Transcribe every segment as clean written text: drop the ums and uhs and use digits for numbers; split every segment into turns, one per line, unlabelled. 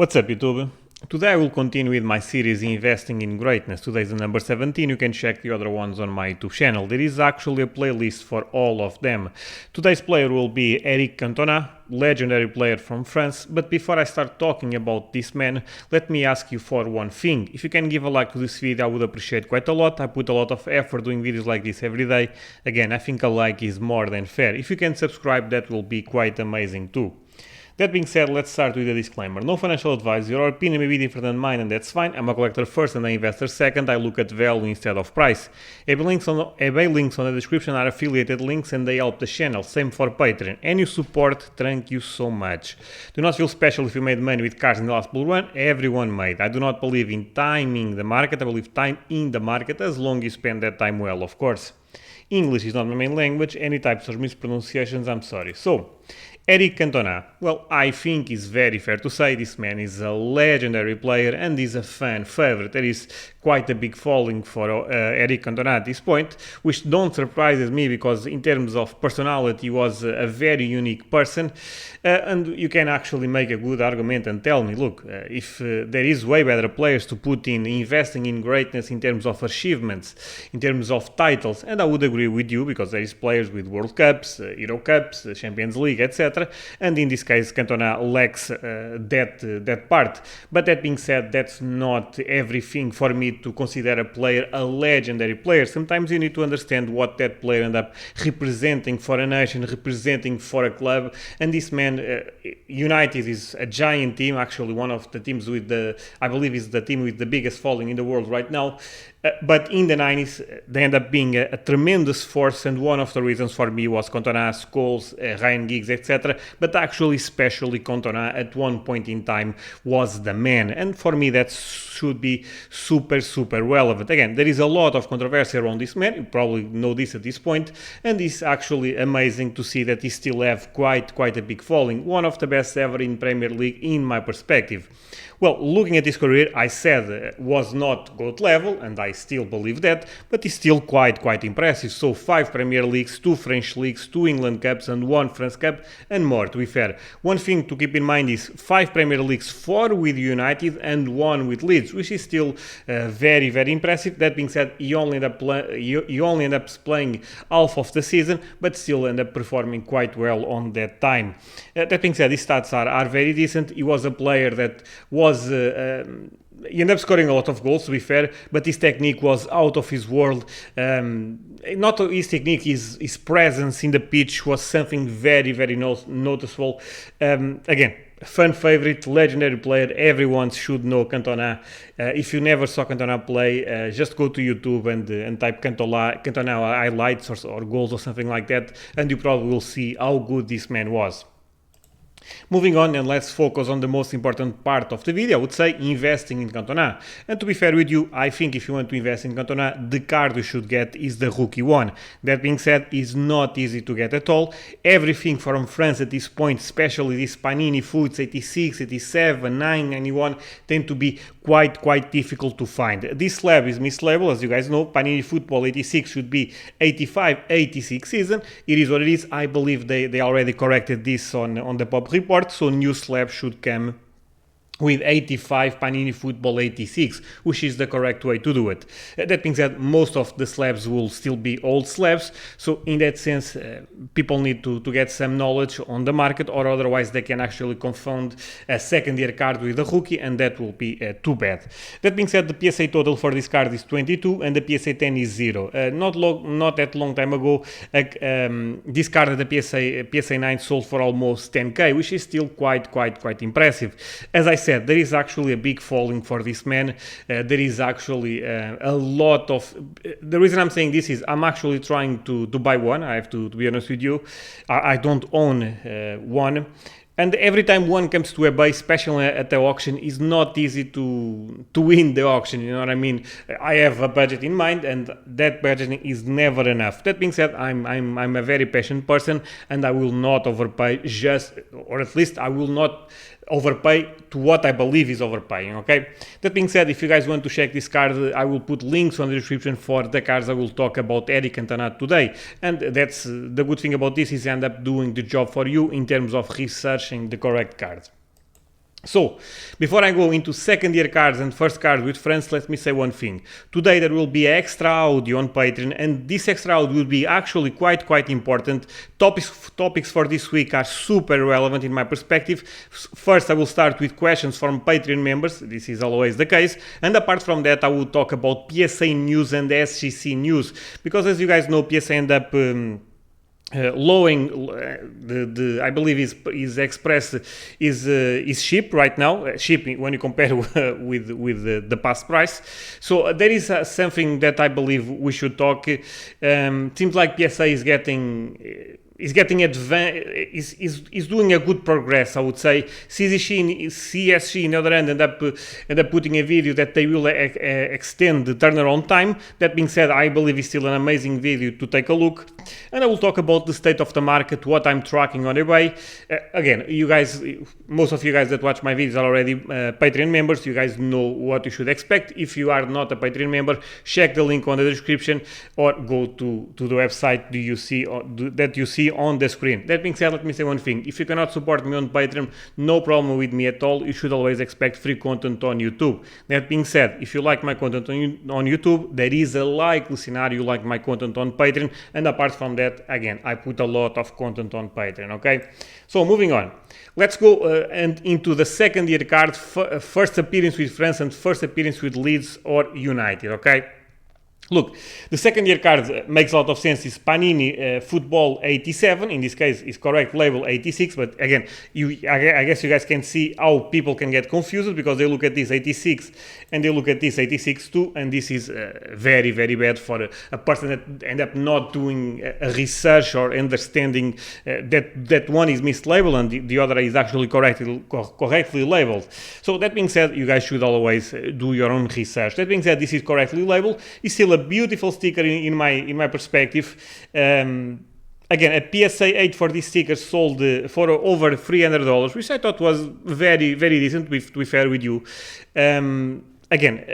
What's up, YouTube? Today I will continue with my series Investing in Greatness. Today is the number 17. You can check the other ones on my YouTube channel. There is actually a playlist for all of them. Today's player will be Eric Cantona, legendary player from France. But before I start talking about this man, let me ask you for one thing. If you can give a like to this video, I would appreciate quite a lot. I put a lot of effort doing videos like this every day. Again, I think a like is more than fair. If you can subscribe, that will be quite amazing too. That being said, let's start with a disclaimer. No financial advice, your opinion may be different than mine, and that's fine. I'm a collector first and an investor second. I look at value instead of price. eBay links on the description are affiliated links and they help the channel. Same for Patreon. Any support, thank you so much. Do not feel special if you made money with cars in the last bull run. Everyone made. I do not believe in timing the market. I believe time in the market as long as you spend that time well, of course. English is not my main language. Any types of mispronunciations, I'm sorry. So, Eric Cantona. Well, I think it's very fair to say this man is a legendary player and is a fan favorite. There is quite a big following for Eric Cantona at this point, which don't surprises me because in terms of personality he was a very unique person, and you can actually make a good argument and tell me, look, if there is way better players to put in investing in greatness in terms of achievements, in terms of titles, and I would agree with you because there is players with World Cups, Euro Cups, Champions League, etc. And in this case, Cantona lacks that part. But that being said, that's not everything for me to consider a player a legendary player. Sometimes you need to understand what that player end up representing for a nation, representing for a club. And this man, United is a giant team, actually one of the teams with I believe is the team with the biggest following in the world right now. But in the 90s, they end up being a tremendous force, and one of the reasons for me was Cantona, Scholes, Ryan Giggs, etc. But actually, especially Cantona, at one point in time, was the man. And for me, that should be super, super relevant. Again, there is a lot of controversy around this man. You probably know this at this point. And it's actually amazing to see that he still have quite a big following. One of the best ever in Premier League, in my perspective. Well, looking at his career, I said was not GOAT level, and I still believe that, but he's still quite impressive. So 5 Premier Leagues, 2 French Leagues, 2 England Cups, and 1 France Cup, and more, to be fair. One thing to keep in mind is 5 Premier Leagues, 4 with United, and 1 with Leeds, which is still very impressive. That being said, he only ends up playing half of the season, but still end up performing quite well on that time. That being said, his stats are very decent. He was a player that was he ended up scoring a lot of goals, to be fair, but his technique was out of his world. Not his technique, his presence in the pitch was something very noticeable. Again, fan favorite, legendary player. Everyone should know Cantona. If you never saw Cantona play, just go to YouTube and type Cantona highlights or goals or something like that, and you probably will see how good this man was. Moving on, and let's focus on the most important part of the video, I would say investing in Cantona. And to be fair with you, I think if you want to invest in Cantona, the card you should get is the rookie one. That being said, it's not easy to get at all. Everything from France at this point, especially this Panini Foods 86, 87, 9, 91, tend to be quite difficult to find. This slab is mislabeled, as you guys know. Panini Football 86 should be 85-86 season. It is what it is. I believe they already corrected this on the pop report, so new slab should come with 85 Panini Football 86, which is the correct way to do it. That being said, most of the slabs will still be old slabs, so in that sense, people need to get some knowledge on the market, or otherwise they can actually confound a second-year card with a rookie, and that will be too bad. That being said, the PSA total for this card is 22, and the PSA 10 is 0. Not that long time ago, this card at the PSA 9 sold for almost 10k, which is still quite impressive. As I said, there is actually a big following for this man. There is actually a lot of... The reason I'm saying this is I'm actually trying to buy one. I have to be honest with you. I don't own one. And every time one comes to eBay, especially at the auction, it's not easy to win the auction, you know what I mean? I have a budget in mind, and that budget is never enough. That being said, I'm a very patient person, and I will not overpay or at least I will not overpay to what I believe is overpaying, okay? That being said, if you guys want to check this card, I will put links on the description for the cards I will talk about Eric Cantona today. And that's the good thing about this is I end up doing the job for you in terms of researching the correct cards. So, before I go into second year cards and first cards with friends, let me say one thing. Today there will be extra audio on Patreon, and this extra audio will be actually quite important. Topics for this week are super relevant in my perspective. First, I will start with questions from Patreon members. This is always the case. And apart from that, I will talk about PSA news and SGC news. Because as you guys know, PSA end up... lowering I believe is express is cheap right now, cheap when you compare with the past price. So there is something that I believe we should talk. Seems like PSA is getting is doing a good progress, I would say. CSG in the other hand end up putting a video that they will extend the turnaround time. That being said, I believe it's still an amazing video to take a look, and I will talk about the state of the market, what I'm tracking on eBay. Again, you guys, most of you guys that watch my videos are already Patreon members. You guys know what you should expect. If you are not a Patreon member, check the link on the description or go to the website that you see on the screen. That being said, let me say one thing. If you cannot support me on Patreon, no problem with me at all. You should always expect free content on YouTube. That being said, if you like my content on YouTube, there is a likely scenario you like my content on Patreon, and apart from that, again, I put a lot of content on Patreon, okay? So moving on. Let's go and into the second year card, first appearance with France and first appearance with Leeds or United, okay? Look, the second year card makes a lot of sense. It's Panini Football 87. In this case, it's correct label 86. But again, I guess you guys can see how people can get confused because they look at this 86 and they look at this 86 too. And this is very, very bad for a person that end up not doing a research or understanding that one is mislabeled and the other is actually correctly labeled. So that being said, you guys should always do your own research. That being said, this is correctly labeled. It's still a beautiful sticker in my perspective. Again, a PSA 8 for this sticker sold for over $300, which I thought was very, very decent, to be fair with you. Again,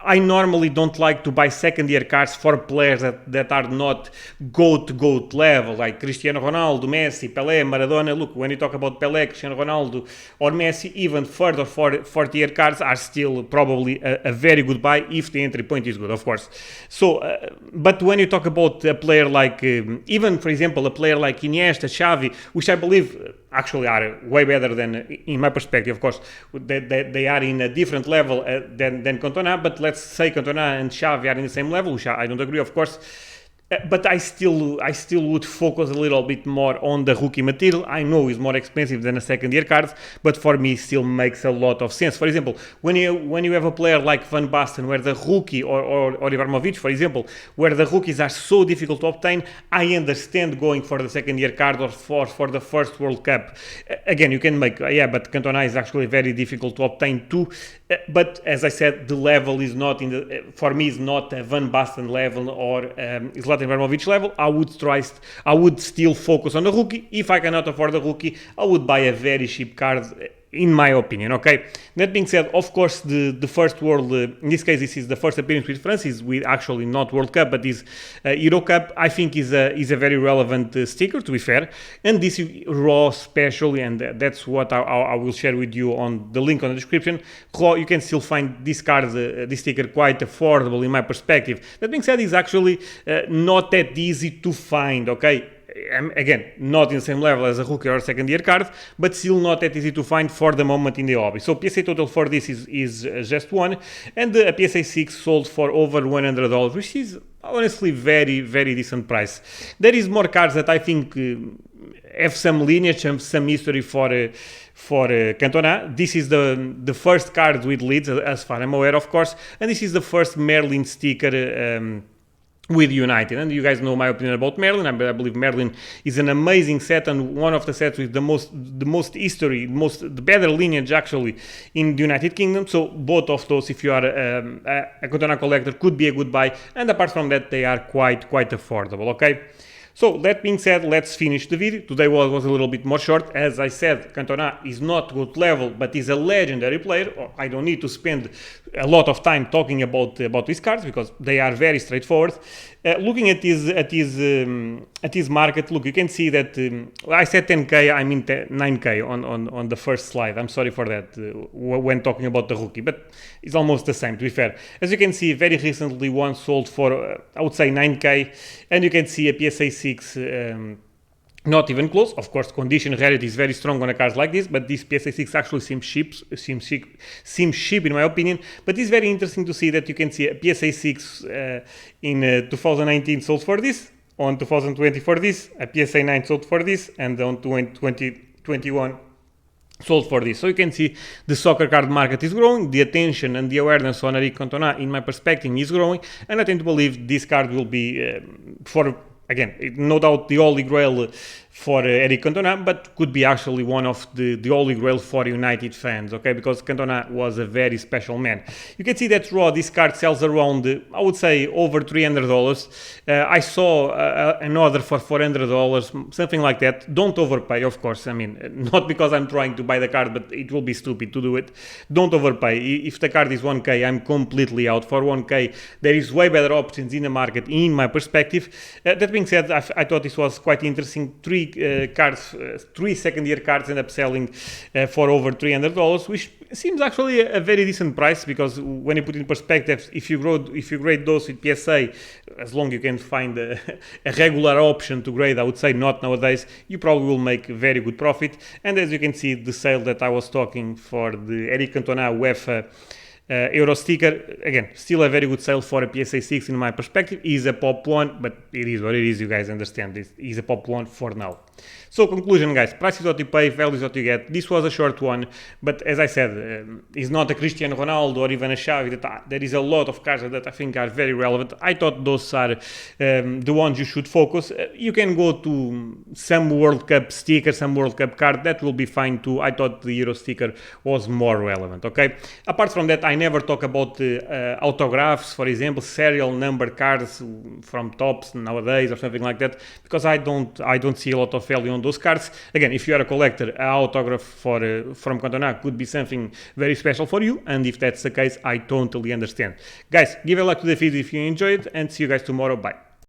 I normally don't like to buy second year cards for players that are not GOAT level, like Cristiano Ronaldo, Messi, Pelé, Maradona. Look, when you talk about Pelé, Cristiano Ronaldo or Messi, even further fourth year cards are still probably a very good buy if the entry point is good, of course. So, but when you talk about a player like, even for example, a player like Iniesta, Xavi, which I believe actually are way better than, in my perspective, of course, they are in a different level than Cantona, but let's say Cantona and Xavi are in the same level, which I don't agree, of course. But I still would focus a little bit more on the rookie material. I know it's more expensive than a second year card, but for me it still makes a lot of sense. For example, when you have a player like Van Basten, where the rookie or Ibrahimovic, for example, where the rookies are so difficult to obtain, I understand going for the second year card or for the first World Cup. Again, you can make, but Cantona is actually very difficult to obtain too. But as I said, the level is not for me is not a Van Basten level or Zlatan Ibrahimovic level. I would still focus on the rookie. If I cannot afford the rookie, I would buy a very cheap card, in my opinion, okay? That being said, of course, the first world, in this case, this is the first appearance with France, is with actually not World Cup, but is Euro Cup. I think is a very relevant sticker, to be fair. And this is raw especially, and that's what I will share with you on the link on the description. Raw, you can still find this card, this sticker, quite affordable in my perspective. That being said, it's actually not that easy to find, okay? Again, not in the same level as a rookie or a second year card, but still not that easy to find for the moment in the hobby. So PSA total for this is just one, and a PSA 6 sold for over $100, which is honestly very, very decent price. There is more cards that I think have some lineage and some history for Cantona. This is the first card with Leeds, as far as I'm aware, of course, and this is the first Merlin sticker with United. And you guys know my opinion about Merlin. I believe Merlin is an amazing set and one of the sets with the most history, the better lineage actually in the United Kingdom. So both of those, if you are a Cantona collector, could be a good buy. And apart from that, they are quite affordable, okay? So that being said, let's finish the video. Today was a little bit more short. As I said, Cantona is not good level, but is a legendary player. I don't need to spend a lot of time talking about these cards because they are very straightforward. Looking at this market, look, you can see that I said 10k, I mean 9k on the first slide. I'm sorry for that when talking about the rookie, but it's almost the same, to be fair. As you can see, very recently one sold for I would say 9k, and you can see a PSA 6 not even close. Of course, condition rarity is very strong on a cars like this, but this PSA 6 actually seems cheap in my opinion. But it's very interesting to see that you can see a PSA 6 in 2019 sold for this, on 2020 for this, a PSA 9 sold for this, and on 2021 sold for this. So you can see the soccer card market is growing, the attention and the awareness on Eric Cantona, in my perspective, is growing, and I tend to believe this card will be again, no doubt the Holy Grail for Eric Cantona, but could be actually one of the Holy Grail for United fans, okay? Because Cantona was a very special man. You can see that raw, this card sells around, I would say, over $300. I saw an order for $400, something like that. Don't overpay, of course. I mean, not because I'm trying to buy the card, but it will be stupid to do it. Don't overpay. If the card is 1K, I'm completely out. For 1K, there is way better options in the market, in my perspective. That being said, I thought this was quite interesting. Three second-year cards end up selling for over $300, which seems actually a very decent price, because when you put it in perspective, if you grade those with PSA, as long as you can find a regular option to grade, I would say not nowadays, you probably will make very good profit. And as you can see, the sale that I was talking for the Eric Cantona UEFA Euro sticker, again, still a very good sale for a PSA 6 in my perspective. Is a pop one, but it is what it is, you guys understand. This is a pop one for now. So conclusion, guys, price is what you pay, value is what you get. This was a short one, but as I said, it's not a Cristiano Ronaldo or even a Xavi. There is a lot of cards that I think are very relevant. I thought those are the ones you should focus. You can go to some World Cup sticker, some World Cup card, that will be fine too. I thought the Euro sticker was more relevant, okay? Apart from that, I never talk about autographs, for example, serial number cards from Topps nowadays or something like that, because I don't see a lot of value on those cards. Again, if you are a collector, an autograph from Cantona could be something very special for you, and if that's the case, I totally understand. Guys, give a like to the video if you enjoyed, and see you guys tomorrow. Bye.